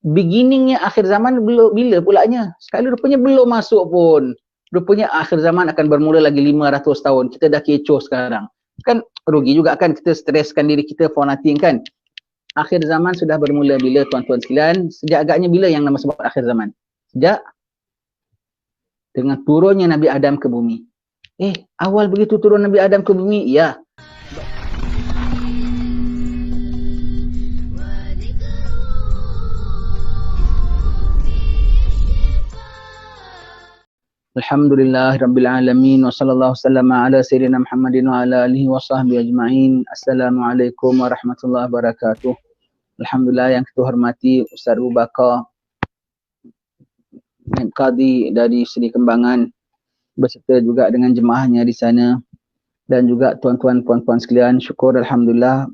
beginningnya akhir zaman belum, bila pulanya? Sekali rupanya belum masuk pun. Rupanya akhir zaman akan bermula lagi 500 tahun. Kita dah kecoh sekarang. Kan rugi juga kan kita streskan diri kita for nothing kan. Akhir zaman sudah bermula bila tuan-tuan sekalian? Sejak agaknya bila yang nama sebut akhir zaman? Sejak dengan turunnya Nabi Adam ke bumi. Awal begitu turun Nabi Adam ke bumi? Ya. Alhamdulillah Rabbil Alamin wa sallallahu sallama ala sayyidina Muhammadin wa ala alihi wa sahbihi ajma'in. Assalamualaikum warahmatullahi wabarakatuh. Alhamdulillah yang kita hormati Ustaz Abu Bakar Qadi dari Seri Kembangan beserta juga dengan jemaahnya di sana dan juga tuan-tuan puan-puan sekalian. Syukur Alhamdulillah,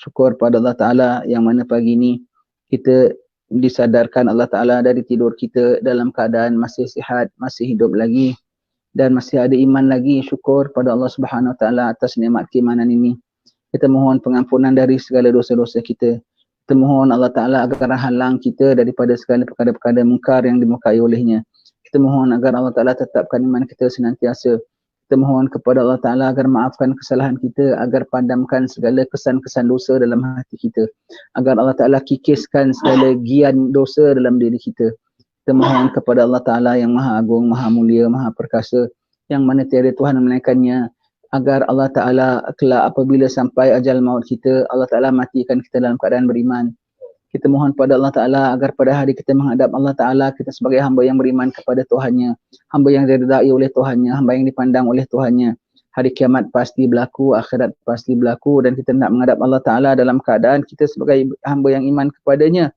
syukur pada Allah Ta'ala yang mana pagi ini kita disadarkan Allah Ta'ala dari tidur kita dalam keadaan masih sihat, masih hidup lagi dan masih ada iman lagi. Syukur pada Allah Subhanahu Wa Ta'ala atas nikmat keimanan ini. Kita mohon pengampunan dari segala dosa-dosa kita. Kita mohon Allah Ta'ala agar halang kita daripada segala perkara-perkara mungkar yang dimurkai olehnya. Kita mohon agar Allah Ta'ala tetapkan iman kita senantiasa. Kita mohon kepada Allah Ta'ala agar maafkan kesalahan kita, agar padamkan segala kesan-kesan dosa dalam hati kita. Agar Allah Ta'ala kikiskan segala gian dosa dalam diri kita. Kita mohon kepada Allah Ta'ala yang Maha Agung, Maha Mulia, Maha Perkasa, yang mana tiada Tuhan melainkannya, agar Allah Ta'ala kelak apabila sampai ajal maut kita, Allah Ta'ala matikan kita dalam keadaan beriman. Kita mohon pada Allah Ta'ala agar pada hari kita menghadap Allah Ta'ala, kita sebagai hamba yang beriman kepada Tuhannya, hamba yang diridai oleh Tuhannya, hamba yang dipandang oleh Tuhannya. Hari kiamat pasti berlaku, akhirat pasti berlaku dan kita nak menghadap Allah Ta'ala dalam keadaan kita sebagai hamba yang iman kepadanya,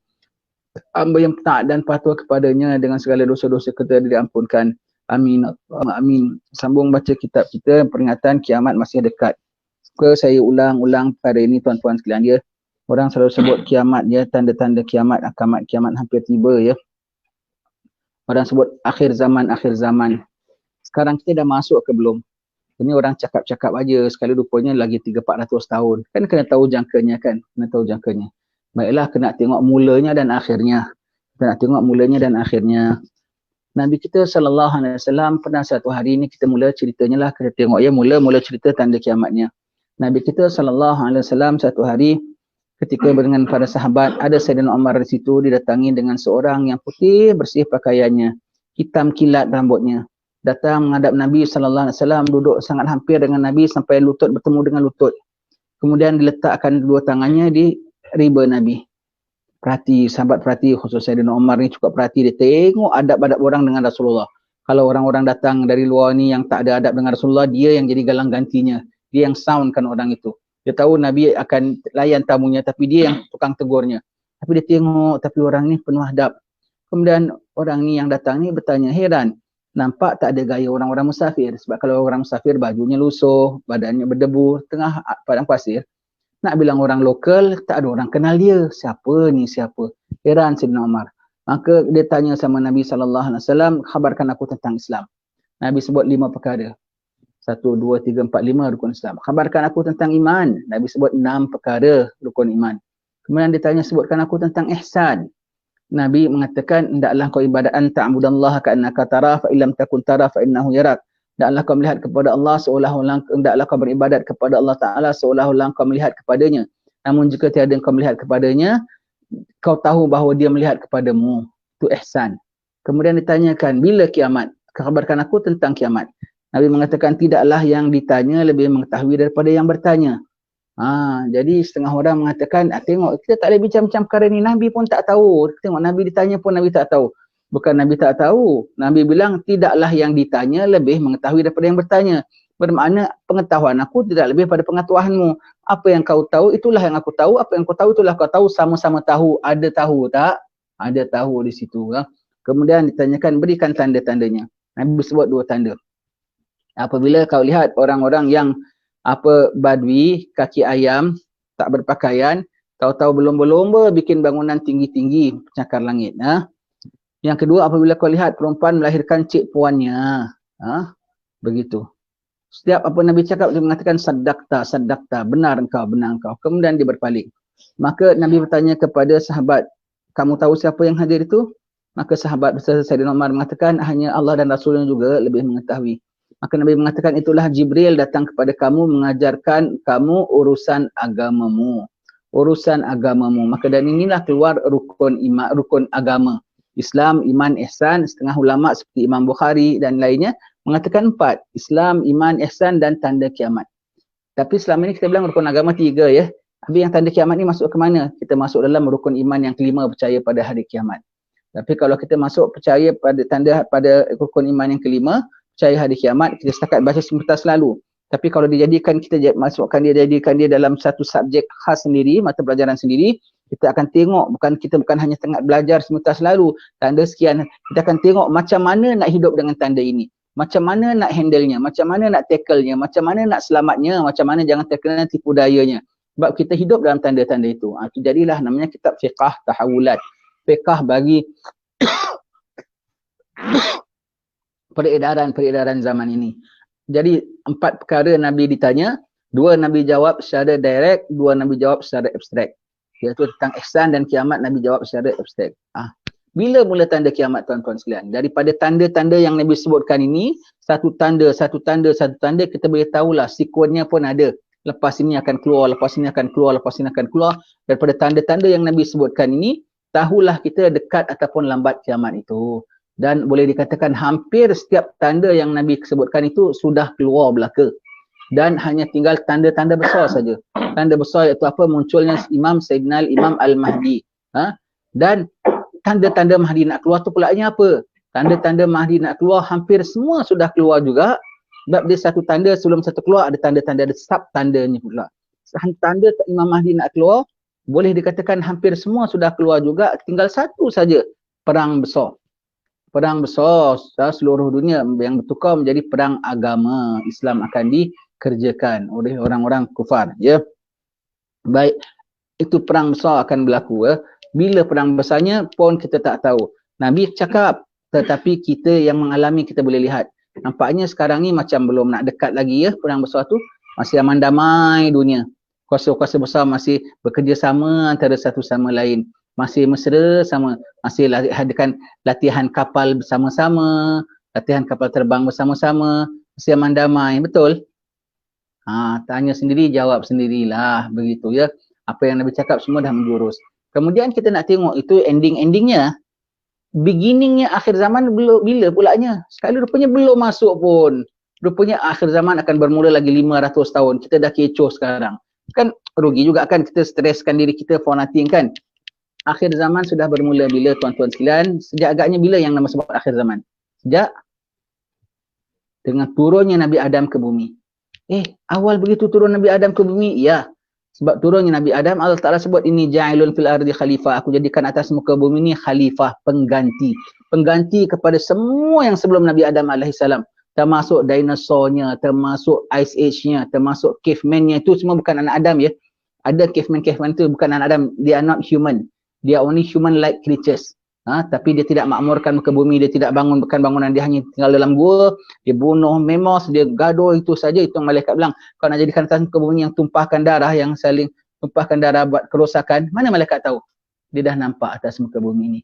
hamba yang taat dan patuh kepadanya dengan segala dosa-dosa kita diampunkan. Amin. Amin. Sambung baca kitab kita, peringatan kiamat masih dekat. Suka saya ulang-ulang perkara ini tuan-tuan sekalian ya. Orang selalu sebut kiamat ya, tanda-tanda kiamat, kiamat hampir tiba ya. Orang sebut akhir zaman, akhir zaman. Sekarang kita dah masuk ke belum? Ini orang cakap-cakap aja, sekali rupanya lagi 300-400 tahun. Kan kena tahu jangkanya kan? Kena tahu jangkanya. Baiklah, kena tengok mulanya dan akhirnya. Kena tengok mulanya dan akhirnya. Nabi kita SAW pernah satu hari ni kita mula ceritanya lah, kita tengok ya mula cerita tanda kiamatnya. Nabi kita SAW satu hari ketika dengan para sahabat, ada Sayyidina Umar di situ, didatangi dengan seorang yang putih bersih pakaiannya, hitam kilat rambutnya. Datang menghadap Nabi SAW, duduk sangat hampir dengan Nabi sampai lutut bertemu dengan lutut. Kemudian diletakkan dua tangannya di riba Nabi. Perhati, sahabat perhati, khusus Sayyidina Umar ni cukup perhati, dia tengok adab-adab orang dengan Rasulullah. Kalau orang-orang datang dari luar ni yang tak ada adab dengan Rasulullah, dia yang jadi galang gantinya. Dia yang soundkan orang itu. Dia tahu Nabi akan layan tamunya, tapi dia yang tukang tegurnya. Tapi dia tengok, tapi orang ni penuh adab. Kemudian orang ni yang datang ni bertanya, heran, nampak tak ada gaya orang-orang musafir? Sebab kalau orang musafir, bajunya lusuh, badannya berdebu, tengah padang pasir. Nak bilang orang lokal, tak ada orang kenal dia. Siapa ni, siapa? Heran Sayyidina Umar. Maka dia tanya sama Nabi SAW, khabarkan aku tentang Islam. Nabi sebut 5 perkara. 1, 2, 3, 4, 5 rukun Islam. Khabarkan aku tentang iman. Nabi sebut 6 perkara rukun iman. Kemudian dia tanya, sebutkan aku tentang ihsan. Nabi mengatakan, hendaklah kau ibadat ta'budallaha ka'annaka tarah, fa illam takun tarah fa innahu yarak. Hendaklah kau melihat kepada Allah seolah-olah, hendaklah kau beribadat kepada Allah Ta'ala seolah-olah kau melihat kepadanya. Namun jika tiada kau melihat kepadanya, kau tahu bahawa dia melihat kepadamu. Itu ihsan. Kemudian ditanyakan, bila kiamat? Khabarkan aku tentang kiamat. Nabi mengatakan, tidaklah yang ditanya lebih mengetahui daripada yang bertanya. Jadi setengah orang mengatakan, tengok kita tak boleh bincang-bincang perkara ni. Nabi pun tak tahu. Tengok Nabi ditanya pun Nabi tak tahu. Bukan Nabi tak tahu. Nabi bilang tidaklah yang ditanya lebih mengetahui daripada yang bertanya. Bermakna pengetahuan aku tidak lebih pada pengetahuanmu. Apa yang kau tahu itulah yang aku tahu. Apa yang kau tahu itulah kau tahu. Sama-sama tahu. Ada tahu tak? Ada tahu di situ. Kemudian ditanyakan berikan tanda-tandanya. Nabi sebut 2 tanda. Apabila kau lihat orang-orang yang badui, kaki ayam, tak berpakaian, tahu-tahu berlomba-lomba bikin bangunan tinggi-tinggi, cakar langit. Yang kedua, apabila kau lihat perempuan melahirkan cik puannya. Begitu. Setiap apa Nabi cakap, dia mengatakan sadaqta, sadaqta, benar engkau, benar engkau. Kemudian dia berpaling. Maka Nabi bertanya kepada sahabat, kamu tahu siapa yang hadir itu? Maka sahabat besar Sayyidina Umar mengatakan, hanya Allah dan Rasulnya juga lebih mengetahui. Maka Nabi mengatakan, itulah Jibril datang kepada kamu mengajarkan kamu urusan agamamu. Urusan agamamu. Maka dan inilah keluar rukun iman, rukun agama. Islam, iman, ihsan. Setengah ulama seperti Imam Bukhari dan lainnya mengatakan 4. Islam, iman, ihsan dan tanda kiamat. Tapi selama ini kita bilang rukun agama 3 ya. Habis yang tanda kiamat ni masuk ke mana? Kita masuk dalam rukun iman yang kelima, percaya pada hari kiamat. Tapi kalau kita masuk percaya pada pada rukun iman yang kelima, percaya hari kiamat, kita setakat baca sebentar selalu. Tapi kalau dijadikan kita masukkan dia, jadikan dia dalam satu subjek khas sendiri, mata pelajaran sendiri, kita akan tengok, bukan hanya tengah belajar sebentar selalu, tanda sekian, kita akan tengok macam mana nak hidup dengan tanda ini. Macam mana nak handle-nya, macam mana nak tackle-nya, macam mana nak selamatnya, macam mana jangan terkena tipu dayanya. Sebab kita hidup dalam tanda-tanda itu. Itu jadilah namanya kitab fiqah tahawulat. Fiqah bagi peredaran zaman ini. Jadi 4 perkara Nabi ditanya, 2 Nabi jawab secara direct, 2 Nabi jawab secara abstrak. Iaitu tentang ihsan dan kiamat, Nabi jawab secara abstrak. Bila mula tanda kiamat tuan-tuan sekalian? Daripada tanda-tanda yang Nabi sebutkan ini, satu tanda, kita boleh tahulah sekuennya pun ada. Lepas ini akan keluar, lepas ini akan keluar, lepas ini akan keluar. Daripada tanda-tanda yang Nabi sebutkan ini, tahulah kita dekat ataupun lambat kiamat itu. Dan boleh dikatakan hampir setiap tanda yang Nabi sebutkan itu sudah keluar belaka. Dan hanya tinggal tanda-tanda besar saja. Tanda besar iaitu apa? Munculnya Imam Sayyidina Imam Al-Mahdi. Dan tanda-tanda Mahdi nak keluar tu pulaknya apa? Tanda-tanda Mahdi nak keluar hampir semua sudah keluar juga. Sebab dia satu tanda sebelum satu keluar, ada tanda-tanda, ada sub-tandanya pula. Tanda Imam Mahdi nak keluar, boleh dikatakan hampir semua sudah keluar juga. Tinggal satu saja, perang besar. Perang besar seluruh dunia yang bertukar menjadi perang agama. Islam akan dikerjakan oleh orang-orang kufar. Ya. Baik, itu perang besar akan berlaku. Bila perang besarnya pun kita tak tahu. Nabi cakap, tetapi kita yang mengalami kita boleh lihat. Nampaknya sekarang ni macam belum nak dekat lagi ya perang besar tu. Masih aman damai dunia. Kuasa-kuasa besar masih bekerjasama antara satu sama lain. Masih mesra sama. Masih adakan latihan kapal bersama-sama. Latihan kapal terbang bersama-sama. Masih aman damai. Betul? Tanya sendiri, jawab sendirilah. Begitu ya. Apa yang Nabi cakap semua dah menjurus. Kemudian kita nak tengok itu ending-endingnya. Beginningnya akhir zaman bila pulaknya? Sekali rupanya belum masuk pun. Rupanya akhir zaman akan bermula lagi 500 tahun. Kita dah kecoh sekarang. Kan rugi juga kan kita streskan diri kita for nothing kan. Akhir zaman sudah bermula bila tuan-tuan sekalian? Sejak agaknya bila yang nama sebut akhir zaman? Sejak dengan turunnya Nabi Adam ke bumi. Awal begitu turun Nabi Adam ke bumi? Ya. Sebab turunnya Nabi Adam, Allah Ta'ala sebut ini ja'ilun fil ardi khalifah. Aku jadikan atas muka bumi ini khalifah, pengganti. Pengganti kepada semua yang sebelum Nabi Adam AS. Termasuk dinosaurnya, termasuk Ice Age-nya, termasuk caveman-nya. Itu semua bukan anak Adam ya. Ada caveman-caveman itu bukan anak Adam. They are not human. They are only human-like creatures. Tapi dia tidak makmurkan muka bumi, dia tidak bangunkan bangunan, dia hanya tinggal dalam gua, dia bunuh memos, dia gaduh, itu saja. Itu yang malaikat bilang, kau nak jadikan atas muka bumi yang tumpahkan darah, yang saling tumpahkan darah buat kerosakan. Mana malaikat tahu? Dia dah nampak atas muka bumi ini.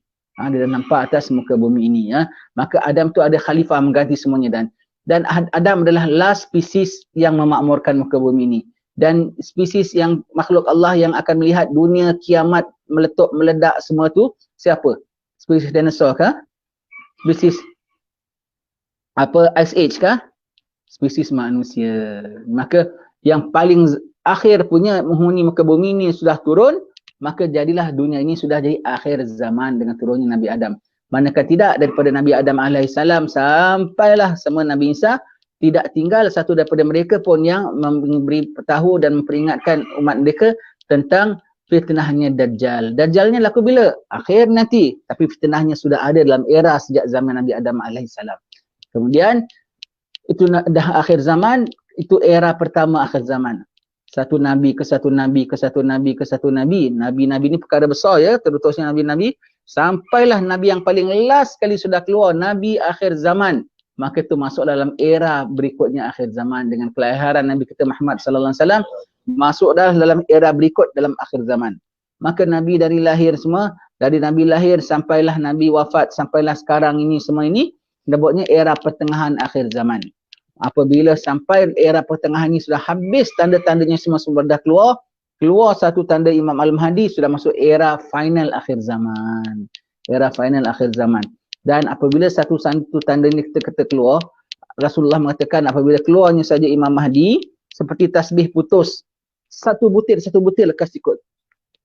Dia dah nampak atas muka bumi ini. Maka Adam tu ada khalifah mengganti semuanya. Dan Adam adalah last species yang memakmurkan muka bumi ini. Dan spesies yang makhluk Allah yang akan melihat dunia kiamat meletup, meledak semua tu, siapa? Spesies dinosaur kah? Spesies apa Ice Age kah? Spesies manusia. Maka yang paling akhir punya menghuni muka bumi ini sudah turun, maka jadilah dunia ini sudah jadi akhir zaman dengan turunnya Nabi Adam. Manakah tidak daripada Nabi Adam AS sampailah semua Nabi Isa, tidak tinggal satu daripada mereka pun yang memberi tahu dan memperingatkan umat mereka tentang fitnahnya Dajjal. Dajjalnya laku bila? Akhir nanti. Tapi fitnahnya sudah ada dalam era sejak zaman Nabi Adam AS. Kemudian, itu dah akhir zaman, itu era pertama akhir zaman. Satu Nabi ke satu Nabi ke satu Nabi ke satu Nabi. Nabi-Nabi ni perkara besar ya, terusnya Nabi-Nabi. Sampailah Nabi yang paling last sekali sudah keluar, Nabi akhir zaman. Maka itu masuk dalam era berikutnya akhir zaman dengan kelahiran Nabi kita Muhammad SAW. Masuk dah dalam era berikut dalam akhir zaman. Maka Nabi dari lahir semua Dari Nabi lahir sampailah Nabi wafat, sampailah sekarang ini, semua ini disebutnya era pertengahan akhir zaman. Apabila sampai era pertengahan ini sudah habis, tanda-tandanya semua dah keluar satu tanda Imam Al-Mahdi, sudah masuk era final akhir zaman. Era final akhir zaman. Dan apabila satu tanda ini kita keluar, Rasulullah mengatakan apabila keluarnya saja Imam Mahdi, seperti tasbih putus. Satu butir lekas ikut.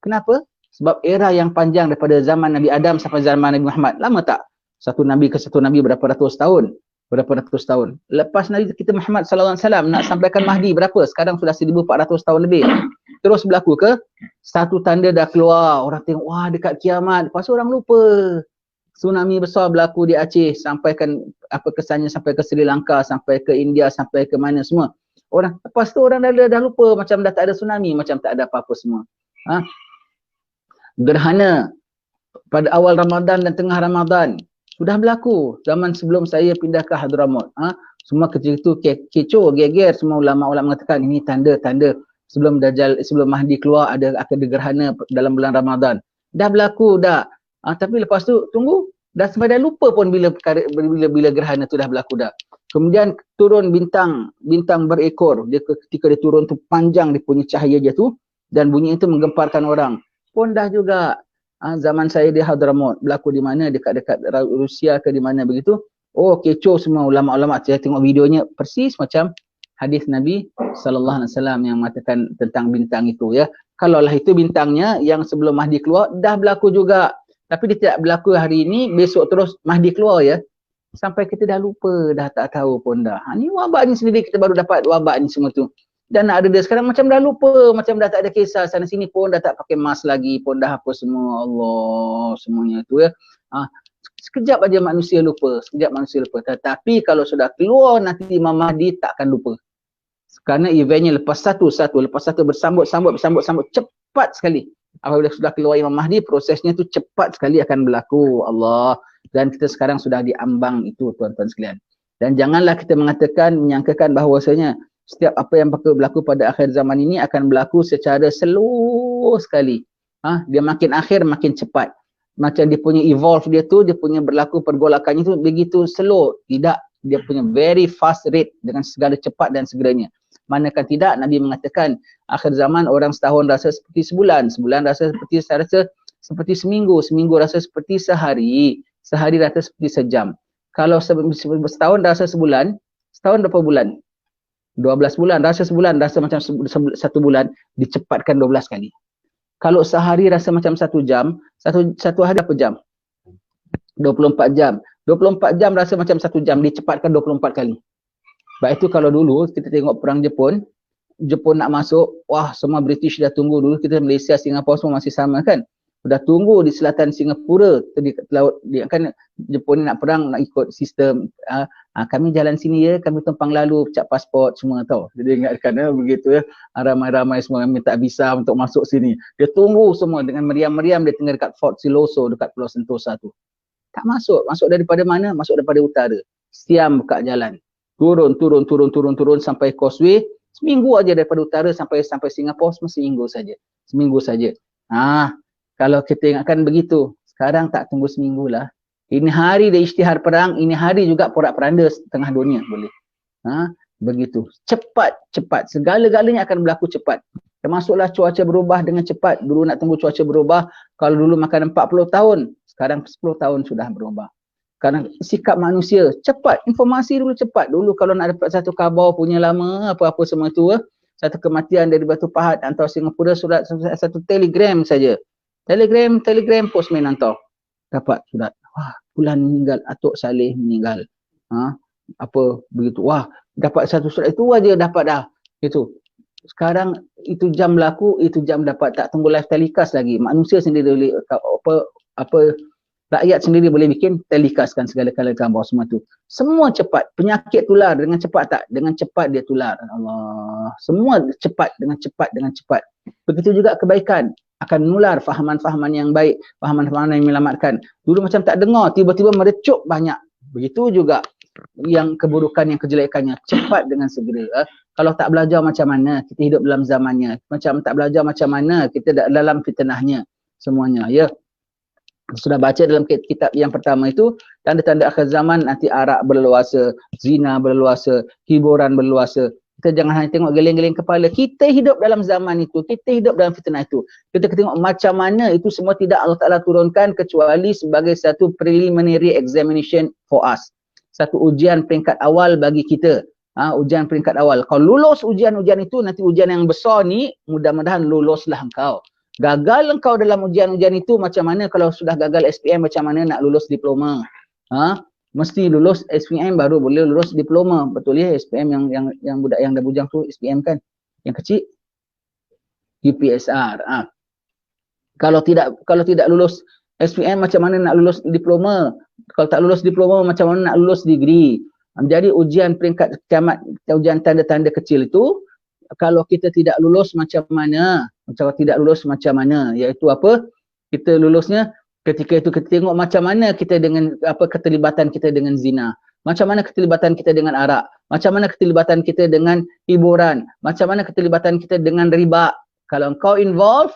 Kenapa? Sebab era yang panjang daripada zaman Nabi Adam sampai zaman Nabi Muhammad. Lama tak? Satu Nabi ke satu Nabi berapa ratus tahun? Berapa ratus tahun. Lepas Nabi kita Muhammad SAW nak sampaikan Mahdi berapa? Sekarang sudah 1400 tahun lebih. Terus berlaku ke? Satu tanda dah keluar. Orang tengok, wah dekat kiamat. Lepas tu orang lupa. Tsunami besar berlaku di Aceh. Sampaikan apa kesannya sampai ke Sri Lanka, sampai ke India, sampai ke mana semua. Lepas tu orang dah lupa. Macam dah tak ada tsunami. Macam tak ada apa-apa semua. Ha? Gerhana pada awal Ramadan dan tengah Ramadan sudah berlaku zaman sebelum saya pindah ke Hadramaut. Semua ketika itu kecoh, geger, semua ulama-ulama mengatakan ini tanda-tanda sebelum Dajjal, sebelum Mahdi keluar akan ada gerhana dalam bulan Ramadan. Dah berlaku dah. Tapi lepas tu tunggu, dah sampai dah lupa pun bila gerhana tu dah berlaku dah. Kemudian turun bintang berekor. Ketika dia turun tu panjang dia punya cahaya dia tu dan bunyi itu menggemparkan orang. Pun dah juga zaman saya di Hadramaut, berlaku di mana, dekat-dekat Rusia ke di mana begitu. Oh kecoh semua ulama-ulama, saya tengok videonya persis macam hadis Nabi SAW yang mengatakan tentang bintang itu ya. Kalaulah itu bintangnya yang sebelum Mahdi keluar, dah berlaku juga. Tapi dia tidak berlaku hari ini, besok terus Mahdi keluar ya. Sampai kita dah lupa, dah tak tahu pun dah. Ni wabak ni sendiri, kita baru dapat wabak ni semua tu. Dan nak ada dia sekarang macam dah lupa, macam dah tak ada kisah sana sini pun, dah tak pakai mask lagi pun, dah apa semua, Allah semuanya tu ya. Sekejap aja manusia lupa, tetapi kalau sudah keluar nanti Imam Mahdi takkan lupa. Kerana eventnya lepas satu bersambut cepat sekali. Apabila sudah keluar Imam Mahdi, prosesnya tu cepat sekali akan berlaku, Allah. Dan kita sekarang sudah diambang itu tuan-tuan sekalian. Dan janganlah kita menyangkakan bahawasanya setiap apa yang berlaku pada akhir zaman ini akan berlaku secara slow sekali. Dia makin akhir makin cepat. Macam dia punya evolve dia tu, dia punya berlaku pergolakannya tu begitu slow. Tidak, dia punya very fast rate dengan segala cepat dan segeranya. Manakah tidak, Nabi mengatakan akhir zaman orang setahun rasa seperti sebulan, sebulan rasa seperti seminggu, seminggu rasa seperti sehari, sehari rasa seperti sejam. Kalau setahun rasa sebulan, setahun berapa bulan? 12 bulan, rasa sebulan, rasa macam satu bulan, dicepatkan 12 kali. Kalau sehari rasa macam satu jam, satu hari berapa jam? 24 jam. 24 jam rasa macam satu jam, dicepatkan 24 kali. Sebab itu kalau dulu kita tengok perang Jepun nak masuk, wah semua British dah tunggu. Dulu kita Malaysia, Singapura semua masih sama kan. Dah tunggu di selatan Singapura, di laut, kan Jepun ni nak perang, nak ikut sistem kami jalan sini ya, kami tumpang lalu, cap pasport semua tau. Jadi ingatkan begitu ya, ramai-ramai semua kami tak bisa untuk masuk sini. Dia tunggu semua dengan meriam-meriam, dia tinggal dekat Fort Siloso, dekat Pulau Sentosa tu. Tak masuk, masuk daripada mana? Masuk daripada utara. Siam buka jalan. Turun sampai Causeway. Seminggu aja daripada utara sampai Singapura, seminggu saja. Seminggu saja. Kalau kita ingatkan begitu, sekarang tak tunggu seminggu lah. Ini hari dia isytihar perang, ini hari juga porak-peranda tengah dunia boleh. Begitu. Cepat. Segala-galanya akan berlaku cepat. Termasuklah cuaca berubah dengan cepat. Dulu nak tunggu cuaca berubah, kalau dulu makan 40 tahun, sekarang 10 tahun sudah berubah. Kerana sikap manusia cepat, informasi dulu cepat. Dulu kalau nak dapat satu khabar punya lama, apa-apa semua tu, satu kematian dari Batu Pahat antara Singapura, surat satu telegram saja. Telegram postman hantar. Dapat surat. Wah, Fulan meninggal, Atuk Saleh meninggal. Apa begitu. Wah, dapat satu surat itu aja dapat dah. Itu. Sekarang itu jam berlaku, itu jam dapat, tak tunggu live telecast lagi. Manusia sendiri boleh rakyat sendiri boleh bikin telecastkan segala-galanya gambar semua tu. Semua cepat. Penyakit tular dengan cepat tak? Dengan cepat dia tular. Allah. Semua cepat dengan cepat. Begitu juga kebaikan akan menular, fahaman-fahaman yang baik, fahaman-fahaman yang menyelamatkan. Dulu macam tak dengar, tiba-tiba merecup banyak. Begitu juga yang keburukan, yang kejelekannya cepat dengan segera. Kalau tak belajar macam mana kita hidup dalam zamannya, macam tak belajar macam mana kita dalam fitnahnya semuanya ya. sudah baca dalam kitab yang pertama itu, tanda-tanda akhir zaman nanti arak berleluasa, zina berleluasa, hiburan berleluasa. Kita jangan hanya tengok geleng-geleng kepala. Kita hidup dalam zaman itu, kita hidup dalam fitnah itu. Kita tengok macam mana itu semua tidak Allah Ta'ala turunkan kecuali sebagai satu preliminary examination for us. Satu ujian peringkat awal bagi kita. Ujian peringkat awal. Kalau lulus ujian-ujian itu, nanti ujian yang besar ni, mudah-mudahan luluslah engkau. Gagal engkau dalam ujian-ujian itu, macam mana kalau sudah gagal SPM, macam mana nak lulus diploma? Mesti lulus SPM baru boleh lulus diploma. Betul ya, SPM yang budak yang dah bujang tu SPM kan? Yang kecil UPSR. Kalau tidak lulus SPM, macam mana nak lulus diploma? Kalau tak lulus diploma, macam mana nak lulus degree? Jadi ujian peringkat kiamat, ujian tanda-tanda kecil itu, kalau kita tidak lulus macam mana? Kalau tidak lulus macam mana? Iaitu apa? Kita lulusnya ketika itu kita tengok macam mana kita dengan apa keterlibatan kita dengan zina. Macam mana keterlibatan kita dengan arak? Macam mana keterlibatan kita dengan hiburan? Macam mana keterlibatan kita dengan riba? Kalau kau involve,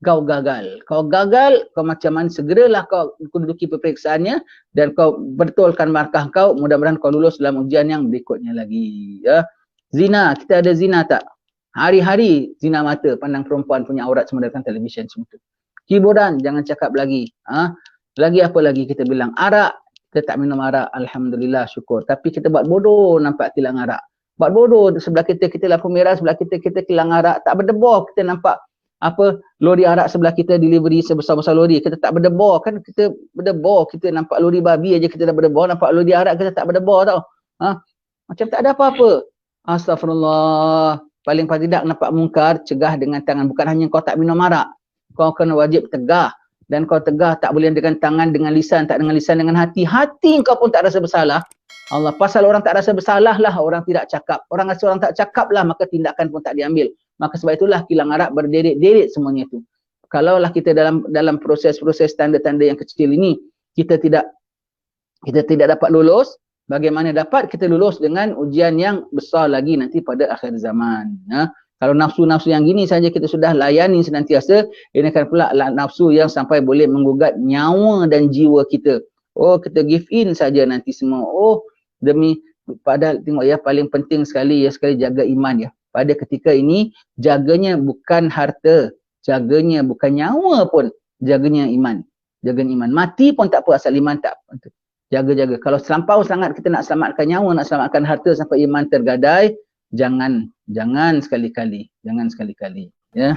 kau gagal. Kau gagal, kau macam mana segeralah kau duduki pemeriksaannya dan kau betulkan markah kau, mudah-mudahan kau lulus dalam ujian yang berikutnya lagi. Ya. Zina, kita ada zina tak? Hari-hari zina mata, pandang perempuan punya aurat semua datang televisyen semua tu. Hiburan, jangan cakap lagi. Lagi apa lagi kita bilang? Arak, kita tak minum arak, alhamdulillah, syukur. Tapi kita buat bodoh nampak kilang arak. Buat bodoh, sebelah kita lampu merah, sebelah kita kilang arak. Tak berdebar kita nampak apa lori arak sebelah kita delivery sebesar-besar lori. Kita tak berdebar, kan kita berdebar. Kita nampak lori babi aja kita dah berdebar, nampak lori arak kita tak berdebar tau. Macam tak ada apa-apa. Astaghfirullah. Paling tidak nampak mungkar, cegah dengan tangan. Bukan hanya kau tak minum arak. Kau kena wajib tegah. Dan kau tegah tak boleh dengan tangan, dengan lisan. Tak dengan lisan, dengan hati. Hati kau pun tak rasa bersalah. Allah, pasal orang tak rasa bersalah lah, orang tidak cakap. Orang rasa orang tak cakap lah, maka tindakan pun tak diambil. Maka sebab itulah kilang arak berderet-deret semuanya itu. Kalaulah kita dalam proses-proses tanda-tanda yang kecil ini, kita tidak dapat lulus, bagaimana dapat kita lulus dengan ujian yang besar lagi nanti pada akhir zaman. Kalau nafsu-nafsu yang gini saja kita sudah layani senantiasa, ini akan pula nafsu yang sampai boleh menggugat nyawa dan jiwa kita. Oh, kita give in saja nanti semua. Oh, demi padahal tengok ya, paling penting sekali ya, sekali jaga iman ya. Pada ketika ini jaganya bukan harta, jaganya bukan nyawa pun, jaganya iman. Jaga iman. Mati pun tak apa asal iman tak. Jaga-jaga. Kalau terlampau sangat kita nak selamatkan nyawa, nak selamatkan harta sampai iman tergadai, jangan sekali-kali. Jangan sekali-kali. Ya.